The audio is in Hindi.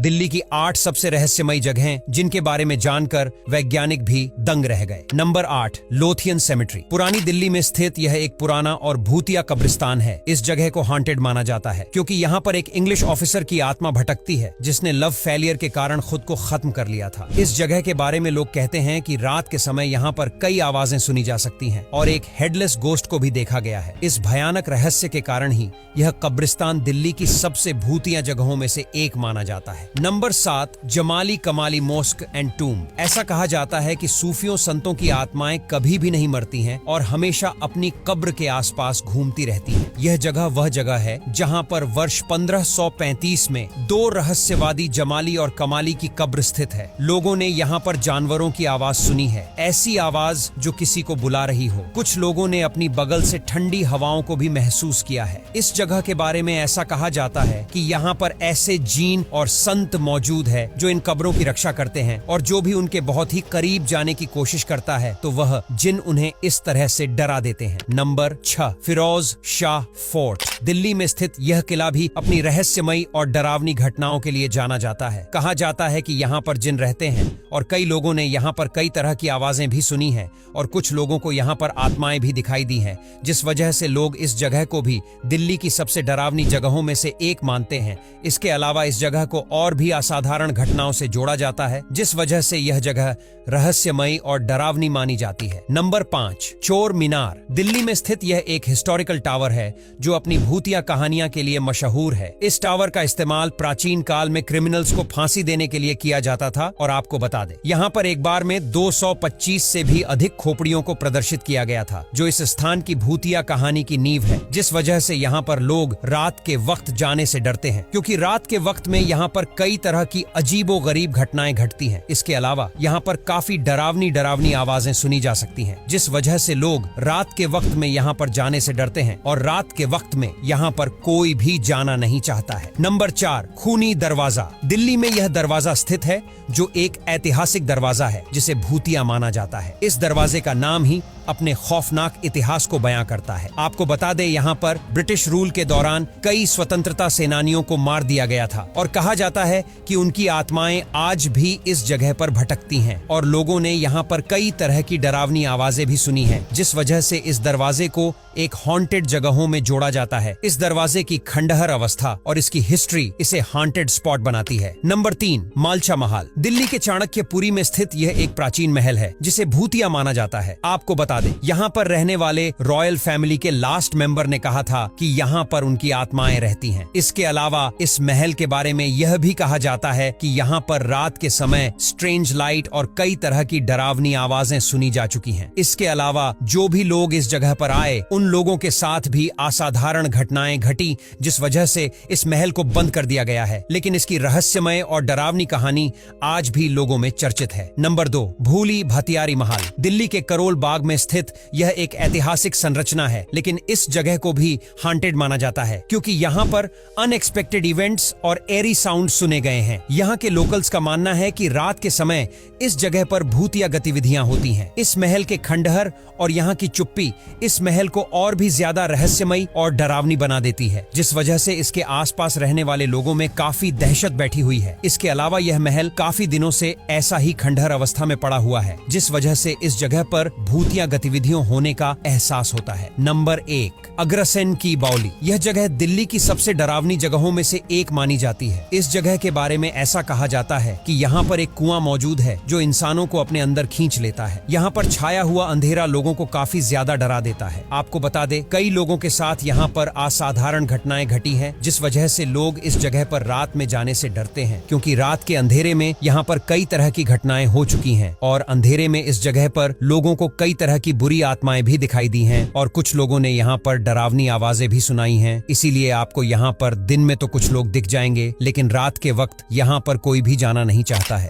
दिल्ली की 8 सबसे रहस्यमयी जगहें जिनके बारे में जानकर वैज्ञानिक भी दंग रह गए। Number 8, Lothian cemetery. पुरानी दिल्ली में स्थित यह एक पुराना और भूतिया कब्रिस्तान है। इस जगह को हॉन्टेड माना जाता है क्योंकि यहाँ पर एक इंग्लिश ऑफिसर की आत्मा भटकती है जिसने लव फेलियर के कारण खुद को खत्म कर लिया था। इस जगह के बारे में लोग कहते हैं कि रात के समय यहाँ पर कई आवाजें सुनी जा सकती हैं और एक हेडलेस गोस्ट को भी देखा गया है। इस भयानक रहस्य के कारण ही यह कब्रिस्तान दिल्ली की सबसे भूतिया जगहों में से एक माना जाता है। नंबर 7, जमाली कमाली मॉस्क एंड टूम्ब। ऐसा कहा जाता है कि सूफियों संतों की आत्माएं कभी भी नहीं मरती हैं और हमेशा अपनी कब्र के आसपास घूमती रहती हैं। यह जगह वह जगह है जहां पर वर्ष 1535 में 2 रहस्यवादी जमाली और कमाली की कब्र स्थित है। लोगों ने यहाँ पर जानवरों की आवाज सुनी है, ऐसी आवाज जो किसी को बुला रही हो। कुछ लोगों ने अपनी बगल से ठंडी हवाओं को भी महसूस किया है। इस जगह के बारे में ऐसा कहा जाता है कि यहाँ पर ऐसे जीन और संत मौजूद है जो इन कब्रों की रक्षा करते हैं और जो भी उनके बहुत ही करीब जाने की कोशिश करता है तो वह जिन उन्हें इस तरह से डरा देते हैं। Number 6, Firoz Shah fort. दिल्ली में स्थित यह किला भी अपनी रहस्यमयी और डरावनी घटनाओं के लिए जाना जाता है। कहा जाता है कि यहाँ पर जिन रहते हैं और कई लोगों ने यहाँ पर कई तरह की आवाजें भी सुनी हैं और कुछ लोगों को यहाँ पर आत्माएं भी दिखाई दी हैं, जिस वजह से लोग इस जगह को भी दिल्ली की सबसे डरावनी जगहों में से एक मानते हैं। इसके अलावा इस जगह को और भी असाधारण घटनाओं से जोड़ा जाता है, जिस वजह से यह जगह रहस्यमयी और डरावनी मानी जाती है। नंबर 5, चोर मीनार। दिल्ली में स्थित यह एक हिस्टोरिकल टावर है जो अपनी भूतिया कहानियां के लिए मशहूर है। इस टावर का इस्तेमाल प्राचीन काल में क्रिमिनल्स को फांसी देने के लिए किया जाता था। और आपको बता दें, यहाँ पर एक बार में 225 से भी अधिक खोपड़ियों को प्रदर्शित किया गया था, जो इस स्थान की भूतिया कहानी की नींव है, जिस वजह से यहाँ पर लोग रात के वक्त जाने से डरते हैं क्योंकि रात के वक्त में यहाँ पर कई तरह की अजीबोगरीब घटनाएं घटती हैं। इसके अलावा यहाँ पर काफी डरावनी आवाजें सुनी जा सकती हैं, जिस वजह से लोग रात के वक्त में यहाँ पर जाने से डरते हैं और रात के वक्त में यहाँ पर कोई भी जाना नहीं चाहता है। नंबर 4, खूनी दरवाजा। दिल्ली में यह दरवाजा स्थित है जो एक ऐतिहासिक दरवाजा है जिसे भूतिया माना जाता है। इस दरवाजे का नाम ही अपने खौफनाक इतिहास को बयां करता है। आपको बता दें, यहाँ पर ब्रिटिश रूल के दौरान कई स्वतंत्रता सेनानियों को मार दिया गया था और कहा जाता है कि उनकी आत्माएं आज भी इस जगह पर भटकती हैं और लोगों ने यहाँ पर कई तरह की डरावनी आवाजें भी सुनी हैं, जिस वजह से इस दरवाजे को एक हॉन्टेड जगहों में जोड़ा जाता है। इस दरवाजे की खंडहर अवस्था और इसकी हिस्ट्री इसे हॉन्टेड स्पॉट बनाती है। नंबर 3, मालचा महल। दिल्ली के चाणक्यपुरी में स्थित यह एक प्राचीन महल है जिसे भूतिया माना जाता है। आपको बता दें, यहाँ पर रहने वाले रॉयल फैमिली के लास्ट मेंबर ने कहा था कि यहाँ पर उनकी आत्माएं रहती हैं। इसके अलावा इस महल के बारे में यह भी कहा जाता है कि यहाँ पर रात के समय स्ट्रेंज लाइट और कई तरह की डरावनी आवाजें सुनी जा चुकी हैं। इसके अलावा जो भी लोग इस जगह पर आए उन लोगों के साथ भी असाधारण घटनाएं घटी, जिस वजह से इस महल को बंद कर दिया गया है, लेकिन इसकी रहस्यमय और डरावनी कहानी आज भी लोगों में चर्चित है। नंबर 2, भूली भतियारी महल। दिल्ली के करोल बाग में स्थित यह एक ऐतिहासिक संरचना है, लेकिन इस जगह को भी हॉन्टेड माना जाता है क्योंकि यहाँ पर अनएक्सपेक्टेड इवेंट्स और एरी साउंड सुने गए हैं। यहाँ के लोकल्स का मानना है कि रात के समय इस जगह पर भूतिया गतिविधियां होती हैं। इस महल के खंडहर और यहाँ की चुप्पी इस महल को और भी ज्यादा रहस्यमयी और डरावनी बना देती है, जिस वजह से इसके आसपास रहने वाले लोगों में काफी दहशत बैठी हुई है। इसके अलावा यह महल काफी दिनों से ऐसा ही खंडहर अवस्था में पड़ा हुआ है, जिस वजह से इस जगह पर भूतिया गतिविधियों होने का एहसास होता है। नंबर 1, अग्रसेन की बावली। यह जगह दिल्ली की सबसे डरावनी जगहों में से एक मानी जाती है। इस जगह के बारे में ऐसा कहा जाता है कि यहाँ पर एक कुआं मौजूद है जो इंसानों को अपने अंदर खींच लेता है। यहाँ पर छाया हुआ अंधेरा लोगों को काफी ज्यादा डरा देता है। आपको बता दें, कई लोगों के साथ यहाँ पर असाधारण घटनाएं घटी हैं, जिस वजह से लोग इस जगह पर रात में जाने से डरते हैं क्योंकि रात के अंधेरे में यहाँ पर कई तरह की घटनाएं हो चुकी हैं और अंधेरे में इस जगह पर लोगों को कई तरह की बुरी आत्माएं भी दिखाई दी हैं और कुछ लोगों ने यहाँ पर डरावनी आवाजें भी सुनाई हैं। इसीलिए आपको यहाँ पर दिन में तो कुछ लोग दिख जाएंगे, लेकिन रात के वक्त यहाँ पर कोई भी जाना नहीं चाहता है।